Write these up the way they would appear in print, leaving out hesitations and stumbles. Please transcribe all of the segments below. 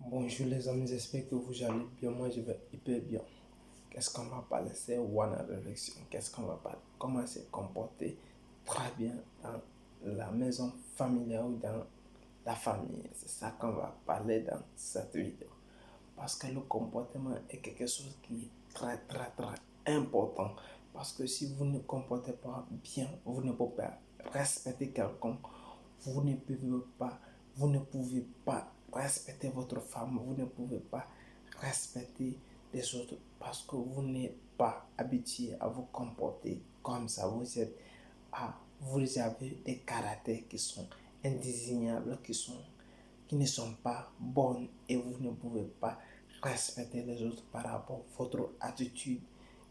Bonjour les amis, j'espère que vous allez bien. Moi, je vais hyper bien. Qu'est-ce qu'on va parler? C'est One Réflexion. Qu'est-ce qu'on va parler? Comment se comporter très bien dans la maison familiale ou dans la famille. C'est ça qu'on va parler dans cette vidéo. Parce que le comportement est quelque chose qui est très important. Parce que si vous ne comportez pas bien, vous ne pouvez pas respecter quelqu'un, vous ne pouvez pas, vous ne pouvez pas respecter votre femme, vous ne pouvez pas respecter les autres parce que vous n'êtes pas habitué à vous comporter comme ça. Vous avez des caractères qui sont indésignables, qui ne sont pas bonnes et vous ne pouvez pas respecter les autres par rapport à votre attitude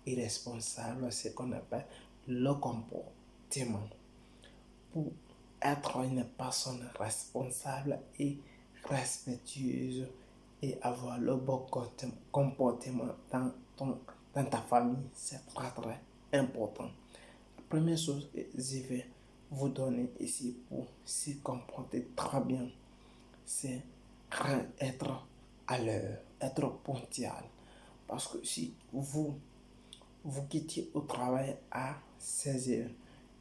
irresponsable, ce qu'on appelle le comportement. Pour être une personne responsable et respectueuse et avoir le bon comportement dans ta famille, c'est très important. La première chose que je vais vous donner ici pour se comporter très bien, c'est être à l'heure, être ponctuel. Parce que si vous quittez au travail à 16 heures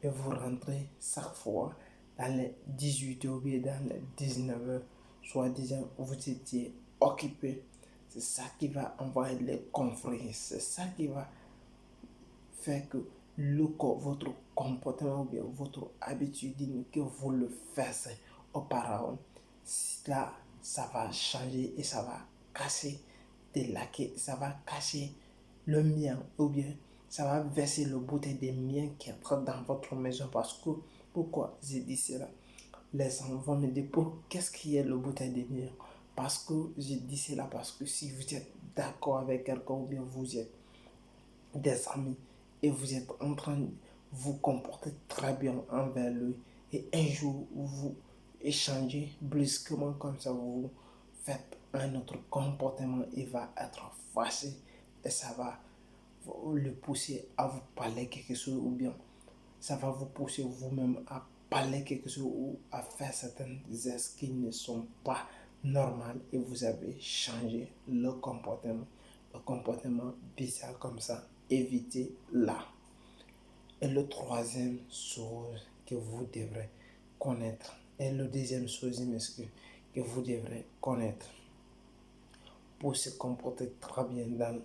et vous rentrez chaque fois dans les 18 heures ou bien dans les 19 heures, soit disant vous étiez occupé, c'est ça qui va envoyer les conflits, c'est ça qui va faire que votre comportement ou bien votre habitude que vous le faites auparavant, là, ça va changer et ça va casser ça va casser le mien ou bien ça va verser le bouteille des miens qui entrent dans votre maison. Parce que, pourquoi j'ai dit cela? Les enfants me disent, qu'est-ce qui est le bouteille des miens? Parce que j'ai dit cela parce que si vous êtes d'accord avec quelqu'un ou bien vous êtes des amis et vous êtes en train de vous comporter très bien envers lui et un jour vous échangez brusquement comme ça, vous faites un autre comportement, il va être fâché et ça va le pousser à vous parler quelque chose ou bien ça va vous pousser vous-même à parler quelque chose ou à faire certains gestes qui ne sont pas normaux et vous avez changé le comportement bizarre comme ça. Évitez-la. Et le troisième chose que vous devrez connaître, et le deuxième chose, que vous devrez connaître pour se comporter très bien dans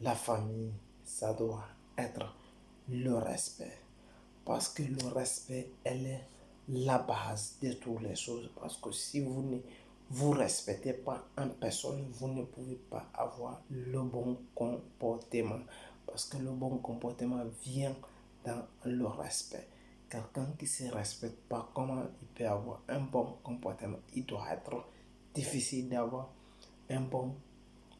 la famille, ça doit être le respect. Parce que le respect, elle est la base de toutes les choses. Parce que si vous ne vous respectez pas en personne, vous ne pouvez pas avoir le bon comportement. Parce que le bon comportement vient dans le respect. Quelqu'un qui ne se respecte pas, comment il peut avoir un bon comportement? Il doit être difficile d'avoir un bon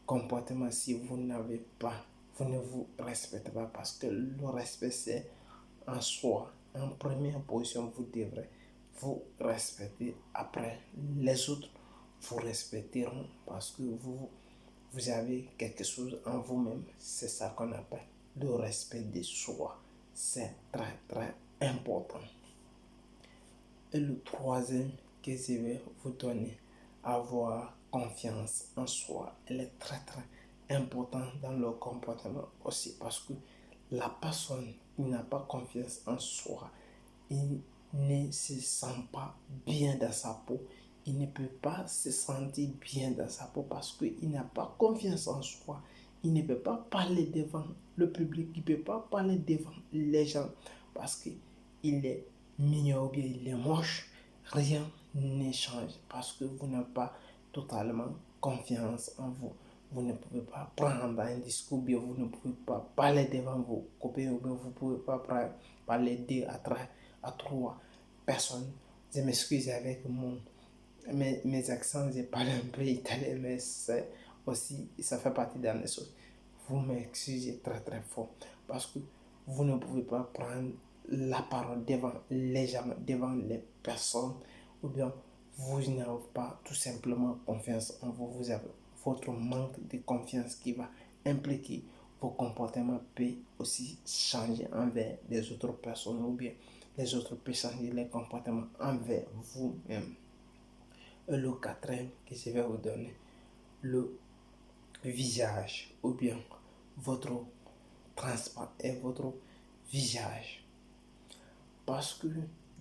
comportement si vous n'avez pas, vous ne vous respectez pas. Parce que le respect, c'est en soi. En première position, vous devrez vous respecter. Après, les autres vous respecteront parce que vous avez quelque chose en vous-même. C'est ça qu'on appelle le respect de soi. C'est très important. Et le troisième que je vais vous donner, avoir confiance en soi. Elle est très importante dans le comportement aussi parce que la personne qui n'a pas confiance en soi, il ne se sent pas bien dans sa peau. Il ne peut pas se sentir bien dans sa peau parce qu'il n'a pas confiance en soi. Il ne peut pas parler devant le public, il ne peut pas parler devant les gens parce qu'il est mignon ou bien il est moche. Rien ne change parce que vous n'avez pas totalement confiance en vous. Vous ne pouvez pas prendre un discours, bien vous ne pouvez pas parler devant vos copains, ou bien vous ne pouvez pas parler deux à trois personnes. Je m'excuse avec mes accents, j'ai parlé un peu italien, mais aussi, ça fait partie de mes choses. Vous m'excusez très fort parce que vous ne pouvez pas prendre la parole devant les gens, devant les personnes, ou bien vous n'avez pas tout simplement confiance en vous. Vous avez votre manque de confiance qui va impliquer vos comportements peut aussi changer envers les autres personnes ou bien les autres peuvent changer les comportements envers vous-même. Et le quatrième que je vais vous donner, le visage ou bien votre transparent et votre visage. Parce que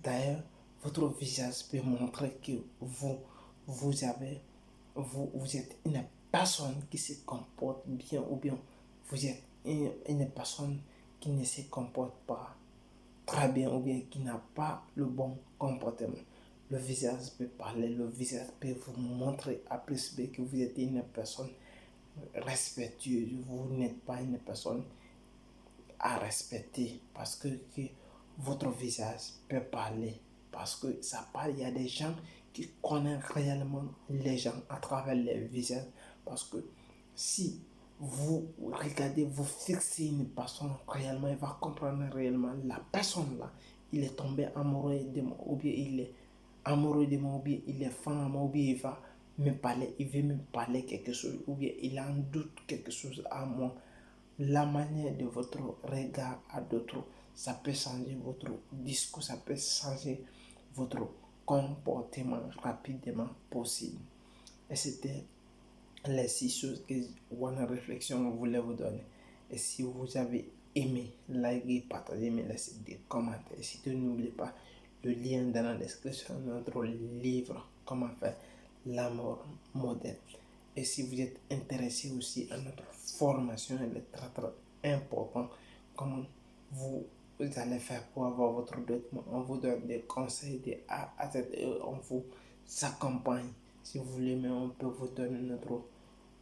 d'ailleurs, votre visage peut montrer que vous êtes une personne qui se comporte bien ou bien vous êtes une personne qui ne se comporte pas très bien ou bien qui n'a pas le bon comportement. Le visage peut parler, le visage peut vous montrer à plus B que vous êtes une personne respectueuse, vous n'êtes pas une personne à respecter parce que votre visage peut parler. Parce que ça parle, il y a des gens qui connaissent réellement les gens à travers les visages. Parce que si vous regardez, vous fixez une personne réellement, il va comprendre réellement la personne là. Il est tombé amoureux de moi, ou bien il est amoureux de moi, ou bien il est fan à moi, ou bien il va me parler, il veut me parler quelque chose, ou bien il en doute quelque chose à moi. La manière de votre regard à d'autres, ça peut changer votre discours, ça peut changer votre comportement rapidement possible. Et c'était les 6 choses que One Réflexion voulait vous donner. Et si vous avez aimé, likez, partagez, mais laissez des commentaires. Et surtout, n'oubliez pas le lien dans la description de notre livre Comment faire l'amour modèle. Et si vous êtes intéressé aussi à notre formation, elle est très très important. Comment vous allez faire pour avoir votre document. On vous donne des conseils de A à Z et on vous accompagne. Si vous voulez, mais on peut vous donner notre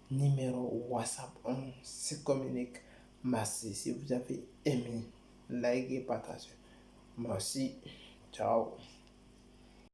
numéro WhatsApp. On se communique. Merci. Si vous avez aimé, likez, partagez. Merci. Ciao.